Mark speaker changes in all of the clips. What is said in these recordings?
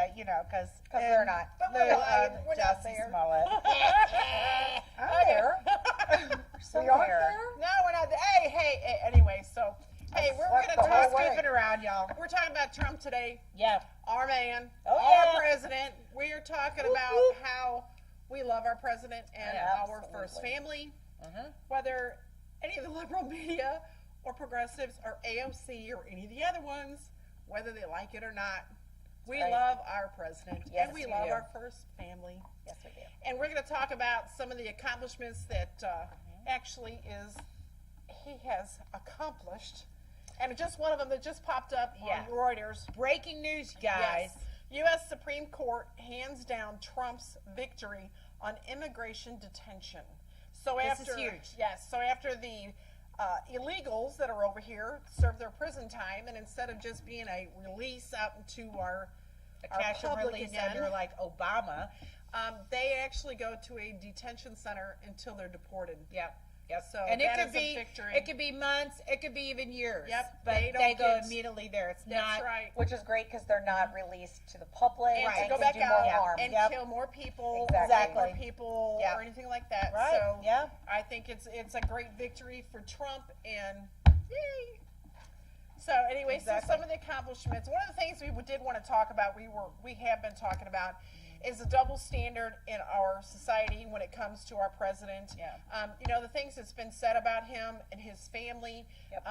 Speaker 1: that, because
Speaker 2: they're not.
Speaker 3: But we're not there.
Speaker 1: Smollett.
Speaker 2: I'm there.
Speaker 1: We are there.
Speaker 3: No, we're not there. Hey, anyway, so, hey, we're going to talk.
Speaker 1: Scooping around, y'all.
Speaker 3: We're talking about Trump today.
Speaker 1: Yeah.
Speaker 3: Our man,
Speaker 1: Oh,
Speaker 3: our
Speaker 1: yeah.
Speaker 3: president. We are talking about how we love our president and our first family. Whether any of the liberal media or progressives or AOC or any of the other ones, whether they like it or not, we love our president and we love our first family.
Speaker 2: Yes, we do.
Speaker 3: And we're going to talk about some of the accomplishments that actually he has accomplished. And just one of them that just popped up on Reuters.
Speaker 1: Breaking news, guys.
Speaker 3: Yes. U.S. Supreme Court hands down Trump's victory on immigration detention. So
Speaker 1: This is huge.
Speaker 3: Yes. So after the illegals that are over here serve their prison time, and instead of just being a release out into our
Speaker 1: Cash and
Speaker 3: public
Speaker 1: release
Speaker 3: again,
Speaker 1: under like Obama.
Speaker 3: they actually go to a detention center until they're deported.
Speaker 1: Yep.
Speaker 3: So
Speaker 1: And it
Speaker 3: that
Speaker 1: could
Speaker 3: is a
Speaker 1: be
Speaker 3: victory.
Speaker 1: it could be months, it could be even years.
Speaker 3: Yep,
Speaker 1: But
Speaker 3: they
Speaker 1: they
Speaker 3: don't
Speaker 1: go
Speaker 3: get-
Speaker 1: immediately there. It's
Speaker 3: That's
Speaker 1: not
Speaker 3: right.
Speaker 2: Which is great because they're not released to the public
Speaker 3: And
Speaker 2: and
Speaker 3: to go
Speaker 2: can
Speaker 3: back
Speaker 2: do more
Speaker 3: out
Speaker 2: harm.
Speaker 3: and
Speaker 1: Yep.
Speaker 3: kill more people,
Speaker 2: Exactly.
Speaker 3: rape more people,
Speaker 1: Yep.
Speaker 3: or anything like that.
Speaker 1: Right.
Speaker 3: So
Speaker 1: Yeah.
Speaker 3: I think it's a great victory for Trump, and yay. So anyway,
Speaker 1: Exactly.
Speaker 3: so some of the accomplishments. One of the things we did want to talk about, we have been talking about, is the double standard in our society when it comes to our president.
Speaker 1: Yeah.
Speaker 3: The things that's been said about him and his family.
Speaker 2: Yep.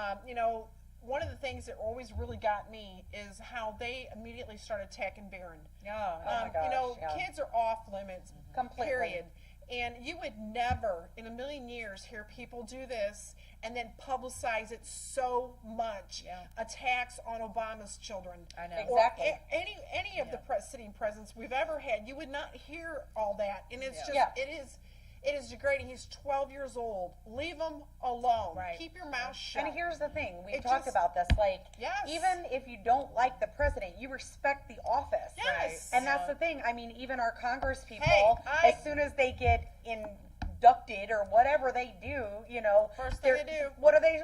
Speaker 3: One of the things that always really got me is how they immediately started attacking Barron.
Speaker 1: no.
Speaker 2: my gosh, yeah.
Speaker 3: Kids are off limits,
Speaker 2: Completely.
Speaker 3: period. And you would never in a million years hear people do this and then publicize it so much.
Speaker 1: Yeah.
Speaker 3: Attacks on Obama's children.
Speaker 1: I know.
Speaker 3: Or
Speaker 2: Exactly.
Speaker 3: any of the sitting presidents we've ever had, you would not hear all that. And it's just,
Speaker 2: Yeah.
Speaker 3: it is degrading. He's 12 years old. Leave him alone.
Speaker 1: Right.
Speaker 3: Keep your mouth shut.
Speaker 2: And here's the thing, we've
Speaker 3: It
Speaker 2: talked
Speaker 3: just-
Speaker 2: about this, like,
Speaker 3: Yes.
Speaker 2: even if you don't like the president, you respect the office.
Speaker 3: Yes.
Speaker 2: And that's the thing, I mean, even our Congress people,
Speaker 3: Hey,
Speaker 2: as soon as they get inducted or whatever they do,
Speaker 3: First thing
Speaker 2: they're-
Speaker 3: they do.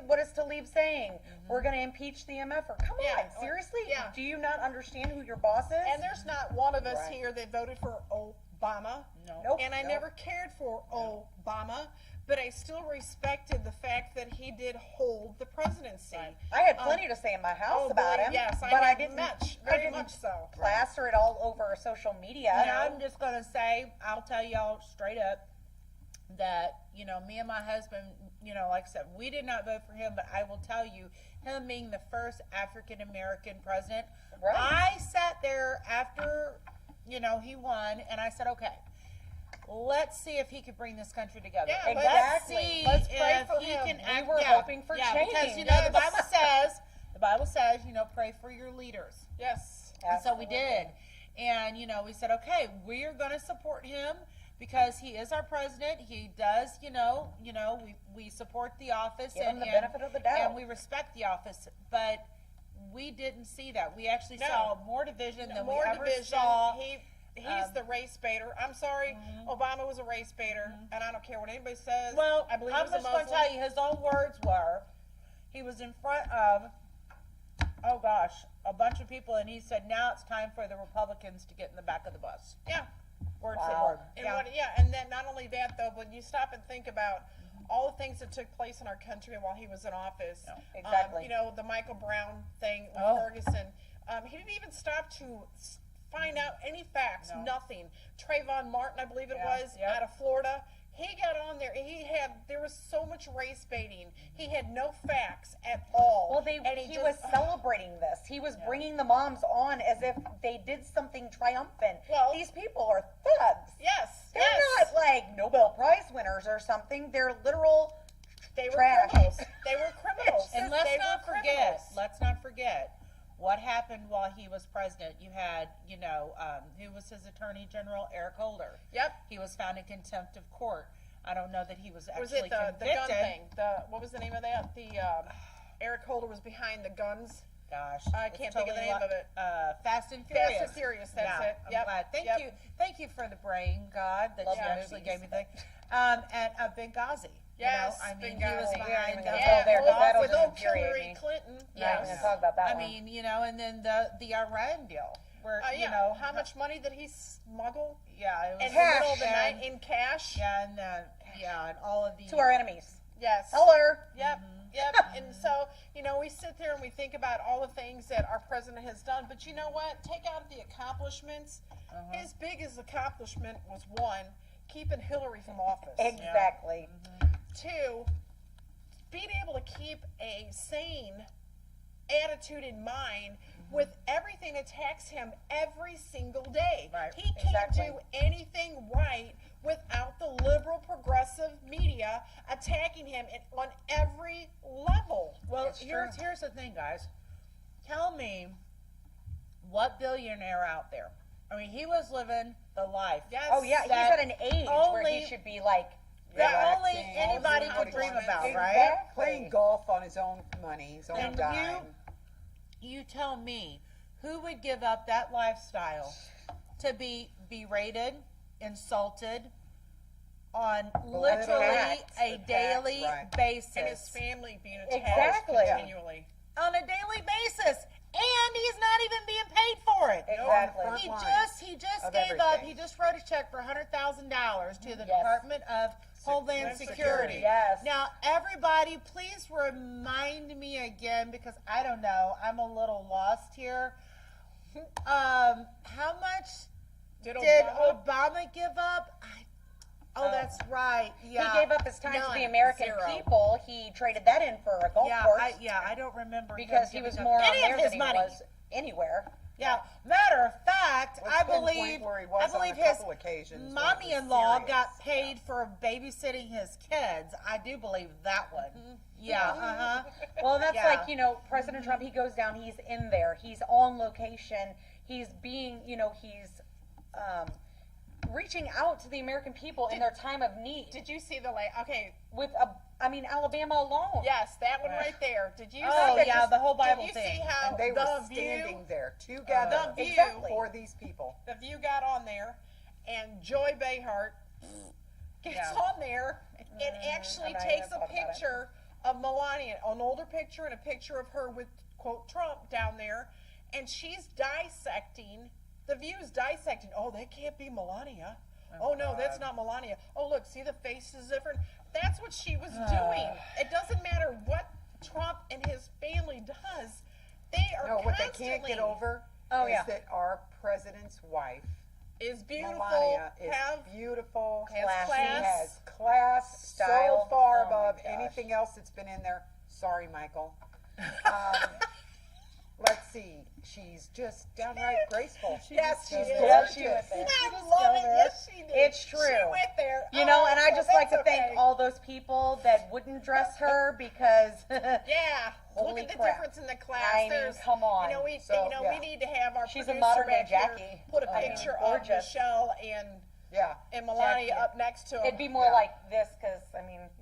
Speaker 2: what is Tlaib saying? We're going to impeach the MFer. Come
Speaker 3: Yeah.
Speaker 2: on, seriously?
Speaker 3: Yeah.
Speaker 2: Do you not understand who your boss is?
Speaker 3: And there's not one of us
Speaker 2: Right.
Speaker 3: here that voted for Obama.
Speaker 1: No.
Speaker 2: Nope.
Speaker 3: And I
Speaker 2: Nope.
Speaker 3: never cared for Obama, but I still respected the fact that he did hold the presidency.
Speaker 1: Right.
Speaker 2: I had plenty to say in my house about him,
Speaker 3: Yes,
Speaker 2: but
Speaker 3: I
Speaker 2: I
Speaker 3: had
Speaker 2: didn't
Speaker 3: much,
Speaker 2: I
Speaker 3: very
Speaker 2: didn't
Speaker 3: much so.
Speaker 2: plaster it all over social media.
Speaker 1: And I'm just going to say, I'll tell y'all straight up that, me and my husband, like I said, we did not vote for him, but I will tell you, him being the first African-American president,
Speaker 2: Right.
Speaker 1: I sat there after, he won, and I said, okay, let's see if he could bring this country together.
Speaker 3: Yeah,
Speaker 1: Let's
Speaker 2: exactly.
Speaker 1: see
Speaker 3: Let's pray
Speaker 1: if
Speaker 3: for
Speaker 1: he
Speaker 3: him.
Speaker 1: can
Speaker 3: We
Speaker 1: act.
Speaker 2: were
Speaker 1: yeah,
Speaker 2: hoping for
Speaker 1: yeah,
Speaker 2: change.
Speaker 1: because,
Speaker 3: Yes.
Speaker 1: the Bible says, pray for your leaders.
Speaker 3: Yes.
Speaker 1: And so we did. And, we said, okay, we're going to support him because he is our president. He does, we support the office.
Speaker 2: Give him the benefit of the doubt.
Speaker 1: And we respect the office. But we didn't see that. We actually
Speaker 3: No.
Speaker 1: saw more division than
Speaker 3: More
Speaker 1: we ever
Speaker 3: division.
Speaker 1: saw.
Speaker 3: He's the race baiter. I'm sorry, Obama was a race baiter, and I don't care what anybody says.
Speaker 1: Well,
Speaker 3: I believe
Speaker 1: I'm
Speaker 3: he was
Speaker 1: just
Speaker 3: a
Speaker 1: going to
Speaker 3: Muslim.
Speaker 1: tell you, his own words were, he was in front of, oh gosh, a bunch of people, and he said, now it's time for the Republicans to get in the back of the bus.
Speaker 3: Yeah.
Speaker 1: Word
Speaker 2: Wow.
Speaker 1: for word.
Speaker 3: And and then not only that though, but you stop and think about all the things that took place in our country while he was in office.
Speaker 2: Exactly.
Speaker 3: The Michael Brown thing with
Speaker 1: Oh.
Speaker 3: Ferguson. He didn't even stop to find out any facts.
Speaker 1: No.
Speaker 3: Nothing. Trayvon Martin, I believe it
Speaker 1: Yeah.
Speaker 3: was,
Speaker 1: Yep.
Speaker 3: out of Florida. He got on there. There was so much race baiting. He had no facts at all.
Speaker 2: Well,
Speaker 3: And
Speaker 2: he was celebrating this. He was bringing the moms on as if they did something triumphant.
Speaker 3: Well-
Speaker 2: These people are thugs.
Speaker 3: Yes.
Speaker 2: They're
Speaker 3: yes.
Speaker 2: not like Nobel Prize winners or something. They're literal
Speaker 3: They were
Speaker 2: trash.
Speaker 3: criminals. They were criminals.
Speaker 1: And
Speaker 3: They were
Speaker 1: let's not forget what happened while he was president. You had, who was his attorney general? Eric Holder.
Speaker 3: Yep.
Speaker 1: He was found in contempt of court. I don't know that he was actually
Speaker 3: Was it the
Speaker 1: convicted.
Speaker 3: gun thing? What was the name of that? Eric Holder was behind the guns.
Speaker 1: Gosh,
Speaker 3: I
Speaker 1: it's
Speaker 3: can't think of the name of it.
Speaker 1: Fast and Furious.
Speaker 3: Fast and Furious. That's
Speaker 1: Yeah,
Speaker 3: it.
Speaker 1: I'm
Speaker 3: Yep.
Speaker 1: glad.
Speaker 3: Yep.
Speaker 1: Thank you for the brain, God, that
Speaker 2: Love
Speaker 1: you
Speaker 2: your
Speaker 1: actually
Speaker 2: movies.
Speaker 1: gave me the. And Benghazi.
Speaker 3: Yes,
Speaker 1: I mean, he
Speaker 3: Benghazi.
Speaker 1: was
Speaker 2: Yeah,
Speaker 1: behind
Speaker 2: yeah,
Speaker 1: the.
Speaker 2: yeah. there, 'cause that'll
Speaker 3: with
Speaker 2: just
Speaker 3: old
Speaker 2: infuriate
Speaker 3: Hillary
Speaker 2: me.
Speaker 3: Clinton.
Speaker 2: Yeah, I'm
Speaker 3: Yes.
Speaker 2: gonna talk about that
Speaker 1: I
Speaker 2: one.
Speaker 1: mean, and then the Iran deal. where
Speaker 3: Yeah.
Speaker 1: you know
Speaker 3: How much money did he smuggle
Speaker 1: Yeah, it was
Speaker 3: in the middle of the
Speaker 1: and-
Speaker 3: night in cash?
Speaker 1: Yeah, and and all of the
Speaker 2: To our enemies.
Speaker 3: Yes.
Speaker 2: Hello.
Speaker 3: Yep. Yep. And so, we sit there and we think about all the things that our president has done. But you know what? Take out the accomplishments. His biggest accomplishment was one, keeping Hillary from office.
Speaker 2: Exactly.
Speaker 3: 2, being able to keep a sane attitude in mind with everything that attacks him every single day.
Speaker 1: Right.
Speaker 3: He can't
Speaker 2: Exactly.
Speaker 3: do anything right without the liberal progressive media attacking him on every level.
Speaker 1: Well,
Speaker 2: It's true.
Speaker 1: here's the thing, guys. Tell me what billionaire out there? I mean, he was living the life.
Speaker 3: Yes.
Speaker 2: Oh yeah, he's
Speaker 1: That
Speaker 2: at an age where
Speaker 1: only-
Speaker 2: he should be like
Speaker 1: That only
Speaker 4: Relaxing,
Speaker 1: anybody
Speaker 4: doing
Speaker 1: could
Speaker 4: what he
Speaker 1: dream
Speaker 4: wants.
Speaker 1: about, right?
Speaker 2: Exactly.
Speaker 4: Playing golf on his own money, his own
Speaker 1: And
Speaker 4: dime.
Speaker 1: you tell me, who would give up that lifestyle to be berated, insulted on literally
Speaker 4: taxed,
Speaker 1: a daily
Speaker 4: right.
Speaker 1: basis?
Speaker 3: And his family being attacked
Speaker 2: Exactly.
Speaker 3: continually.
Speaker 1: On a daily basis, and he's not even being paid for it.
Speaker 2: Exactly.
Speaker 4: front
Speaker 1: He
Speaker 4: line
Speaker 1: just
Speaker 4: of
Speaker 1: gave up.
Speaker 4: everything.
Speaker 1: He just wrote a check for $100,000 to the
Speaker 2: Yes.
Speaker 1: Department of Homeland Security.
Speaker 2: Yes.
Speaker 1: Now, everybody, please remind me again because I don't know. I'm a little lost here. How much
Speaker 3: Did
Speaker 1: did
Speaker 3: Obama?
Speaker 1: Obama give up? That's right. Yeah.
Speaker 2: He gave up his time to
Speaker 3: None.
Speaker 2: the American
Speaker 3: 0.
Speaker 2: people. He traded that in for a golf
Speaker 1: Yeah,
Speaker 2: course
Speaker 1: I don't remember him
Speaker 2: because he
Speaker 1: giving
Speaker 2: was
Speaker 1: up
Speaker 2: more on
Speaker 1: any
Speaker 2: there
Speaker 1: of
Speaker 2: than
Speaker 1: his
Speaker 2: he
Speaker 1: money.
Speaker 2: was anywhere.
Speaker 1: Yeah, matter of fact,
Speaker 4: Let's
Speaker 1: I
Speaker 4: pinpoint
Speaker 1: believe
Speaker 4: where he was on a
Speaker 1: his
Speaker 4: couple occasions when it was
Speaker 1: mommy-in-law
Speaker 4: serious.
Speaker 1: got paid for babysitting his kids. I do believe that one. Yeah,
Speaker 2: Well, that's
Speaker 1: Yeah.
Speaker 2: like, President Trump, he goes down, he's in there, he's on location, he's being, he's reaching out to the American people in their time of need.
Speaker 3: Did you see the okay?
Speaker 2: With Alabama alone.
Speaker 3: Yes, that one right there. Did you?
Speaker 1: Oh,
Speaker 3: see
Speaker 1: yeah, the whole Bible
Speaker 3: Did you
Speaker 1: thing.
Speaker 3: see how
Speaker 4: And they
Speaker 3: the
Speaker 4: were
Speaker 3: view,
Speaker 4: standing there together
Speaker 3: The View.
Speaker 2: Exactly.
Speaker 4: for these people.
Speaker 3: the View got on there, and Joy Behar gets
Speaker 1: Yeah.
Speaker 3: on there and actually
Speaker 2: I'm not
Speaker 3: takes
Speaker 2: even
Speaker 3: a
Speaker 2: talking about it.
Speaker 3: picture of Melania, an older picture, and a picture of her with quote Trump down there, and she's dissecting. The View is dissecting. Oh, that can't be Melania. Oh no, that's not Melania. Oh look, see the face is different. That's what she was doing. It doesn't matter what Trump and his family does. They are
Speaker 4: No, what they
Speaker 3: constantly
Speaker 4: can't get over
Speaker 2: Oh,
Speaker 4: is
Speaker 2: yeah.
Speaker 4: that our president's wife,
Speaker 3: is beautiful.
Speaker 4: Melania, is
Speaker 3: have
Speaker 4: beautiful.
Speaker 3: has
Speaker 2: classy,
Speaker 3: class.
Speaker 4: Has class
Speaker 2: Style.
Speaker 4: so far
Speaker 2: Oh, my
Speaker 4: above
Speaker 2: gosh.
Speaker 4: anything else that's been in there. Sorry, Michael. Let's see. She's just downright graceful.
Speaker 3: Yes, she
Speaker 4: She's
Speaker 3: is.
Speaker 2: Yeah, she
Speaker 4: gorgeous.
Speaker 2: went there.
Speaker 3: I
Speaker 2: She just
Speaker 3: love
Speaker 2: go
Speaker 3: it.
Speaker 2: there.
Speaker 3: Yes, she did.
Speaker 2: It's
Speaker 3: She
Speaker 2: true.
Speaker 3: went there.
Speaker 2: And I just like to
Speaker 3: that's
Speaker 2: thank
Speaker 3: okay.
Speaker 2: all those people that wouldn't dress her because
Speaker 3: Yeah, look
Speaker 2: Holy
Speaker 3: at the
Speaker 2: crap.
Speaker 3: difference in the class.
Speaker 2: I mean,
Speaker 3: There's,
Speaker 2: come on.
Speaker 3: We
Speaker 4: So,
Speaker 3: we
Speaker 4: yeah.
Speaker 3: need to have our
Speaker 2: She's a
Speaker 3: producer
Speaker 2: modern-day
Speaker 3: back here
Speaker 2: Jackie.
Speaker 3: put a
Speaker 2: I mean,
Speaker 3: picture of
Speaker 2: gorgeous.
Speaker 3: Michelle
Speaker 4: Yeah.
Speaker 3: and Melania
Speaker 2: Jackie.
Speaker 3: up next to him.
Speaker 2: it'd be more
Speaker 4: Yeah.
Speaker 2: like this because,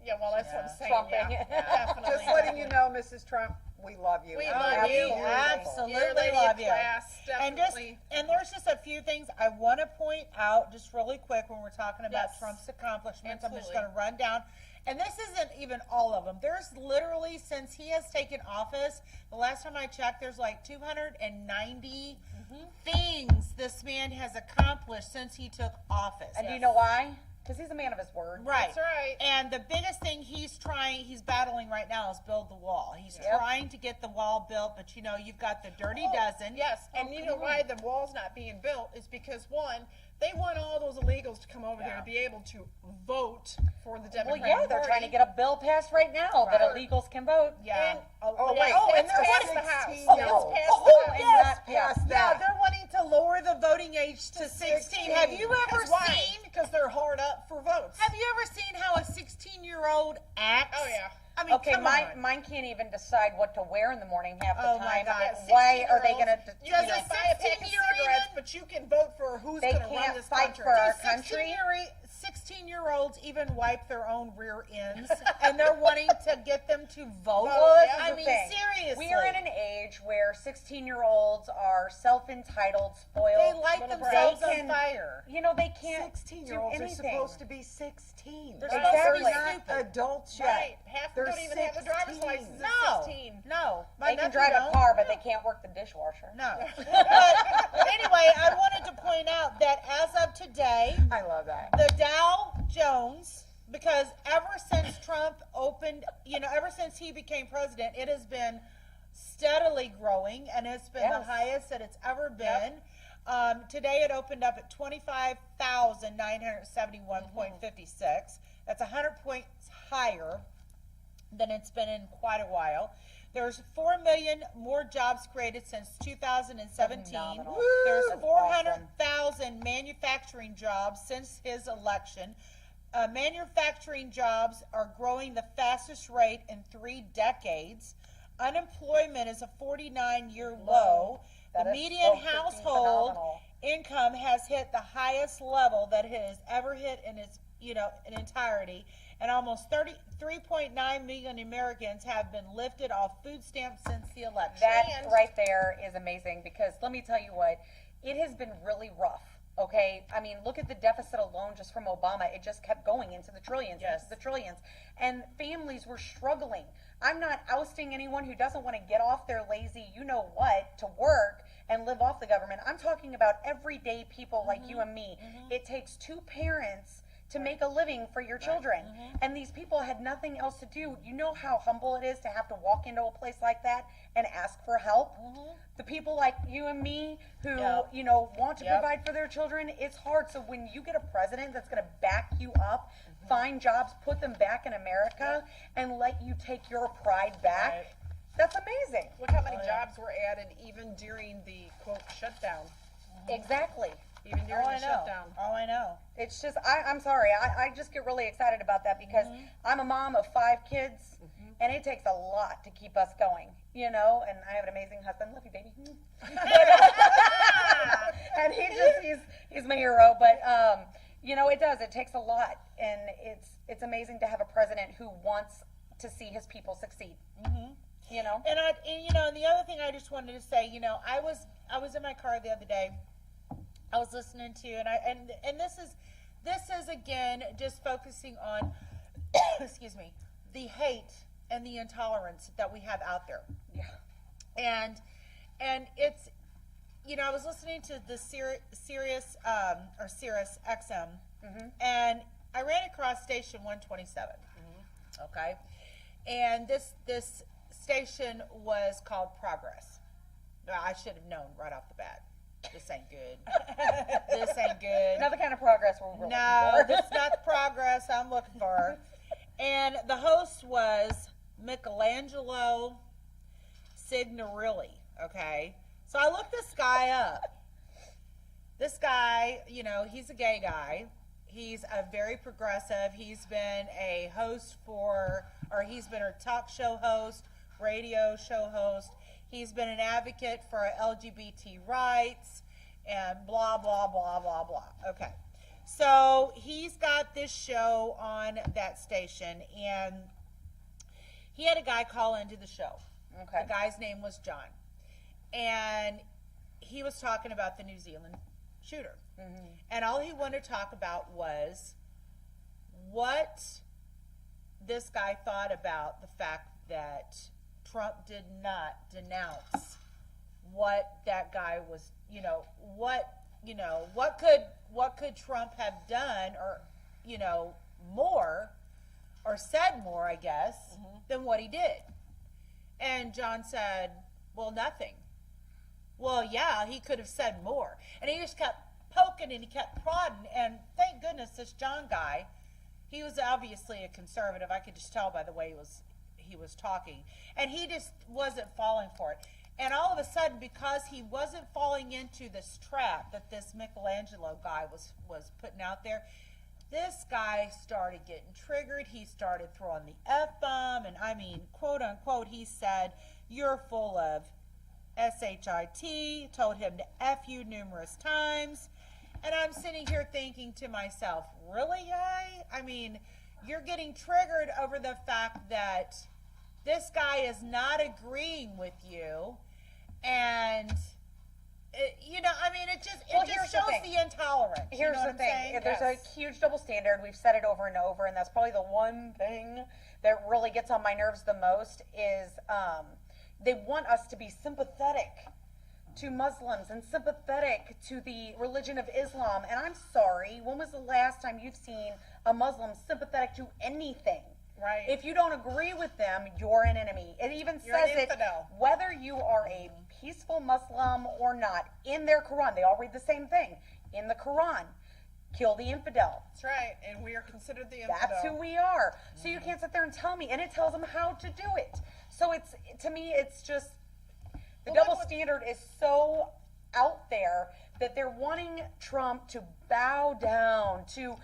Speaker 3: yeah, well, that's what I'm saying.
Speaker 2: Trumping.
Speaker 3: Yeah, definitely.
Speaker 4: Just letting you know, Mrs. Trump, we love you.
Speaker 3: We
Speaker 1: Oh,
Speaker 3: love you.
Speaker 1: we absolutely
Speaker 3: You're a lady of
Speaker 1: love you.
Speaker 3: class,
Speaker 1: And
Speaker 3: definitely.
Speaker 1: there's just a few things I want to point out just really quick when we're talking about
Speaker 3: Yes.
Speaker 1: Trump's accomplishments. I'm just
Speaker 3: Absolutely.
Speaker 1: going to run down. And this isn't even all of them. There's literally, since he has taken office, the last time I checked, there's like 290 things this man has accomplished since he took office.
Speaker 2: And do you know why? Because he's a man of his word.
Speaker 1: Right.
Speaker 3: That's right.
Speaker 1: And the biggest thing he's battling right now is build the wall. He's
Speaker 2: Yep.
Speaker 1: trying to get the wall built, but you've got the dirty dozen.
Speaker 3: Yes, and you know why the wall's not being built is because one, they want all those illegals to come over here to be able to vote for the
Speaker 2: Well,
Speaker 3: Democratic
Speaker 2: yeah, they're
Speaker 3: Party.
Speaker 2: trying to get a bill passed right now that
Speaker 3: Right.
Speaker 2: illegals can vote.
Speaker 1: Yeah.
Speaker 3: And,
Speaker 4: Oh, wait.
Speaker 3: and
Speaker 4: That's
Speaker 3: they're
Speaker 4: passed
Speaker 3: passing the House.
Speaker 4: 16 years
Speaker 3: That's
Speaker 4: old.
Speaker 3: passed
Speaker 1: Oh,
Speaker 3: the House.
Speaker 1: yes.
Speaker 4: Not past
Speaker 1: Yeah,
Speaker 4: that.
Speaker 1: they're wanting to lower the voting age to 16. Have you ever
Speaker 3: Because why?
Speaker 1: seen?
Speaker 3: Because they're hard up for votes.
Speaker 1: Have you ever seen how a 16-year-old acts?
Speaker 3: Oh, yeah.
Speaker 1: I mean,
Speaker 2: Okay,
Speaker 1: come on.
Speaker 2: mine can't even decide what to wear in the morning half the
Speaker 1: Oh, my
Speaker 2: time.
Speaker 1: God.
Speaker 3: Yeah,
Speaker 2: Why are they
Speaker 3: 16-year-olds,
Speaker 2: going to?
Speaker 3: You can't buy a pack of
Speaker 1: 16-year-old
Speaker 3: cigarettes, but you can vote for who's
Speaker 2: They
Speaker 3: going to run
Speaker 2: can't
Speaker 3: this
Speaker 2: fight
Speaker 3: country.
Speaker 2: for our
Speaker 1: Do
Speaker 2: country.
Speaker 1: 16-year-olds even wipe their own rear ends, and they're wanting to get them to vote.
Speaker 2: Well, this is
Speaker 1: I
Speaker 2: the
Speaker 1: mean,
Speaker 2: thing.
Speaker 1: seriously.
Speaker 2: We are in an age where 16-year-olds are self-entitled, spoiled.
Speaker 1: They light
Speaker 3: Little
Speaker 1: themselves
Speaker 2: brats.
Speaker 1: on fire.
Speaker 2: You know, they can't
Speaker 4: 16-year-olds
Speaker 2: do
Speaker 4: are
Speaker 2: anything.
Speaker 4: supposed to be 16.
Speaker 1: They're
Speaker 2: supposed to be
Speaker 4: They're
Speaker 1: stupid.
Speaker 4: not adults yet.
Speaker 3: Right. Half
Speaker 4: They're
Speaker 3: don't even have a driver's
Speaker 4: 16.
Speaker 3: license
Speaker 1: No,
Speaker 3: at 16.
Speaker 1: no. My
Speaker 2: They can
Speaker 1: nephew
Speaker 2: drive a
Speaker 1: don't.
Speaker 2: car, but they can't work the dishwasher.
Speaker 1: No. But anyway, I wanted to point out that as of today,
Speaker 4: I love that.
Speaker 1: the Dow Jones, because ever since Trump opened, ever since he became president, it has been steadily growing, and it's been the
Speaker 2: Yes.
Speaker 1: highest that it's ever been. Today it opened up at 25,971.56. That's 100 points higher than it's been in quite a while. There's 4 million more jobs created since 2017.
Speaker 2: Phenomenal.
Speaker 1: There's
Speaker 2: That's
Speaker 1: 400,000 manufacturing jobs since his election. Manufacturing jobs are growing the fastest rate in 3 decades. Unemployment is a 49-year low.
Speaker 2: That
Speaker 1: The
Speaker 2: is
Speaker 1: median
Speaker 2: so freaking
Speaker 1: household
Speaker 2: phenomenal.
Speaker 1: income has hit the highest level that it has ever hit in its in entirety, and almost 33.9 million Americans have been lifted off food stamps since the election.
Speaker 2: That
Speaker 3: And-
Speaker 2: right there is amazing, because let me tell you what, it has been really rough. Okay, I mean, look at the deficit alone just from Obama. It just kept going into the trillions,
Speaker 1: Yes.
Speaker 2: into the trillions, and families were struggling. I'm not ousting anyone who doesn't want to get off their lazy, you know what, to work and live off the government. I'm talking about everyday people like you and me. It takes 2 parents to make a living for your children. And these people had nothing else to do. You know how humble it is to have to walk into a place like that and ask for help? The people like you and me who,
Speaker 1: Yep.
Speaker 2: want to
Speaker 1: Yep.
Speaker 2: provide for their children, it's hard. So when you get a president that's going to back you up, find jobs, put them back in America, and let you take your pride back,
Speaker 1: Right.
Speaker 2: that's amazing.
Speaker 3: Look how many jobs were added even during the quote shutdown.
Speaker 2: Exactly.
Speaker 3: Even during
Speaker 1: Oh,
Speaker 3: the
Speaker 1: I know.
Speaker 3: shutdown.
Speaker 1: Oh, I know.
Speaker 2: It's just, I'm sorry. I just get really excited about that because I'm a mom of 5 kids, and it takes a lot to keep us going, and I have an amazing husband. Love you, baby. And he's my hero. But, it does. It takes a lot. And it's amazing to have a president who wants to see his people succeed.
Speaker 1: And the other thing I just wanted to say, I was in my car the other day. I was listening to, and this is again just focusing on, excuse me, the hate and the intolerance that we have out there.
Speaker 2: Yeah.
Speaker 1: And it's, I was listening to the Sirius XM, and I ran across station 127. Okay, and this station was called Progress. I should have known right off the bat. This ain't good. This ain't good.
Speaker 2: Not the kind of progress we're looking
Speaker 1: No,
Speaker 2: for.
Speaker 1: this is not the progress I'm looking for. And the host was Michelangelo Signorilli, okay? So I looked this guy up. This guy, he's a gay guy. He's a very progressive. He's been a he's been a talk show host, radio show host. He's been an advocate for LGBT rights and blah, blah, blah, blah, blah. Okay. So he's got this show on that station, and he had a guy call into the show.
Speaker 2: Okay.
Speaker 1: The guy's name was John. And he was talking about the New Zealand shooter. And all he wanted to talk about was what this guy thought about the fact that Trump did not denounce what that guy was, what could Trump have done or, more or said more, I guess, than what he did. And John said, well, nothing. Well, yeah, he could have said more. And he just kept poking and he kept prodding. And thank goodness this John guy, he was obviously a conservative. I could just tell by the way he was talking. And he just wasn't falling for it. And all of a sudden, because he wasn't falling into this trap that this Michelangelo guy was putting out there, this guy started getting triggered. He started throwing the F-bomb. And I mean, quote unquote, he said, you're full of SHIT, told him to F you numerous times. And I'm sitting here thinking to myself, really, guy? I mean, you're getting triggered over the fact that this guy is not agreeing with you, and it just shows the intolerance.
Speaker 2: Here's the thing: there's a huge double standard. We've said it over and over, and that's probably the one thing that really gets on my nerves the most. Is they want us to be sympathetic to Muslims and sympathetic to the religion of Islam. And I'm sorry, when was the last time you've seen a Muslim sympathetic to anything?
Speaker 3: Right.
Speaker 2: If you don't agree with them, you're an enemy. It even says it, whether you are a peaceful Muslim or not, in their Quran, they all read the same thing. In the Quran, kill the infidel.
Speaker 3: That's right, and we are considered the infidel.
Speaker 2: That's who we are. So you can't sit there and tell me, and it tells them how to do it. So to me, it's just, the double standard is so out there that they're wanting Trump to bow down, to,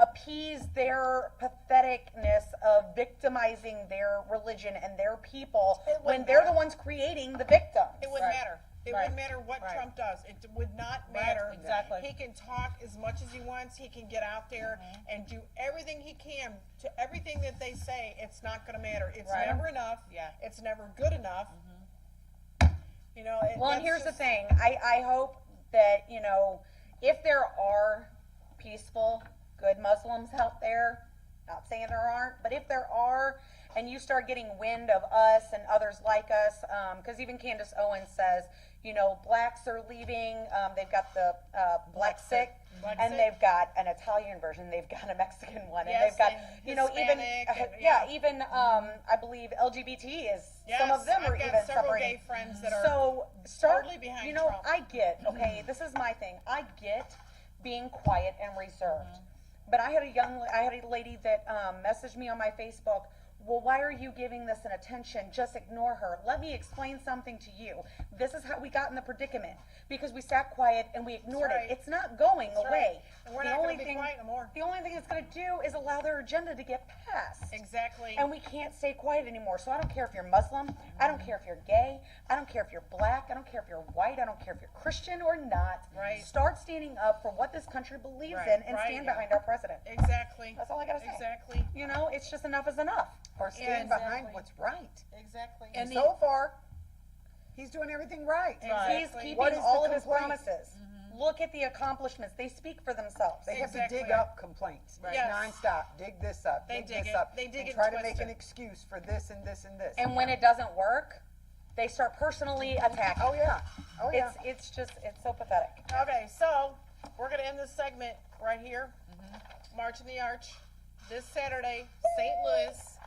Speaker 2: appease their patheticness of victimizing their religion and their people when they're the ones creating the victims.
Speaker 3: It wouldn't matter. It wouldn't matter what Trump does. It would not matter.
Speaker 1: Exactly.
Speaker 3: He can talk as much as he wants. He can get out there and do everything he can to everything that they say. It's not going to matter. It's never enough.
Speaker 1: Yeah.
Speaker 3: It's never good enough.
Speaker 2: Well, and here's the thing. I hope that, if there are peaceful, good Muslims out there, not saying there aren't, but if there are, and you start getting wind of us and others like us, because even Candace Owens says, blacks are leaving. They've got the black sick, and they've got an Italian version. They've got a Mexican one, and they've got, even I believe LGBT is some of them are even
Speaker 3: several
Speaker 2: separating.
Speaker 3: gay friends that are
Speaker 2: So start,
Speaker 3: totally behind Trump.
Speaker 2: I get, okay, this is my thing. I get being quiet and reserved, but I had a lady that messaged me on my Facebook. Well, why are you giving this an attention? Just ignore her. Let me explain something to you. This is how we got in the predicament, because we sat quiet and we ignored it. It's not going away.
Speaker 3: And we're not going to be quiet no more.
Speaker 2: The only thing it's going to do is allow their agenda to get passed.
Speaker 3: Exactly.
Speaker 2: And we can't stay quiet anymore. So I don't care if you're Muslim. I don't care if you're gay. I don't care if you're black. I don't care if you're white. I don't care if you're Christian or not.
Speaker 3: Right.
Speaker 2: Start standing up for what this country believes in and stand behind our president.
Speaker 3: Exactly.
Speaker 2: That's all I got to say.
Speaker 3: Exactly.
Speaker 2: It's just enough is enough.
Speaker 4: Or stand behind what's right.
Speaker 1: Exactly.
Speaker 4: And so far, he's doing everything right.
Speaker 2: He's keeping all of his promises. Look at the accomplishments. They speak for themselves.
Speaker 4: They have to dig up complaints nonstop. Dig this up. Dig this up.
Speaker 3: They dig
Speaker 4: and
Speaker 3: it
Speaker 4: try to
Speaker 3: twisted.
Speaker 4: make an excuse for this and this and this.
Speaker 2: And when it doesn't work, they start personally attacking.
Speaker 4: Oh yeah. Oh yeah.
Speaker 2: It's so pathetic.
Speaker 3: Okay, so we're going to end this segment right here. March in the Arch this Saturday, St. Louis.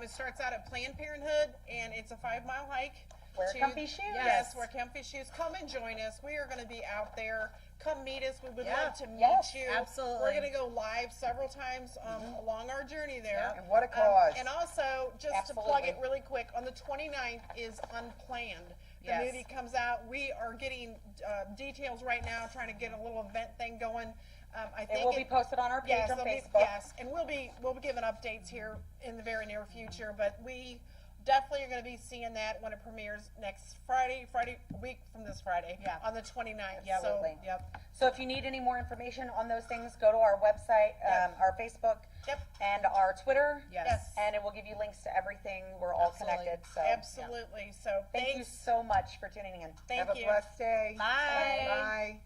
Speaker 3: It starts out at Planned Parenthood, and it's a 5-mile hike.
Speaker 2: Wear comfy shoes.
Speaker 3: Yes, wear comfy shoes. Come and join us. We are going to be out there. Come meet us. We would love to meet you.
Speaker 1: Absolutely.
Speaker 3: We're going to go live several times along our journey there.
Speaker 4: And what a cause.
Speaker 3: And also, just to plug it really quick, on the 29th is Unplanned. The movie comes out. We are getting details right now, trying to get a little event thing going. I think
Speaker 2: it will be posted on our page on Facebook.
Speaker 3: And we'll be giving updates here in the very near future. But we definitely are going to be seeing that when it premieres next Friday, a week from this Friday, on the 29th.
Speaker 2: Yeah,
Speaker 3: so,
Speaker 2: Yep. So if you need any more information on those things, go to our website, our Facebook, and our Twitter.
Speaker 3: Yes.
Speaker 2: And it will give you links to everything. We're all connected. So
Speaker 3: Absolutely. So
Speaker 2: thank you so much for tuning in.
Speaker 3: Thank
Speaker 4: Have
Speaker 3: you.
Speaker 4: a blessed day.
Speaker 1: Bye.
Speaker 4: Bye.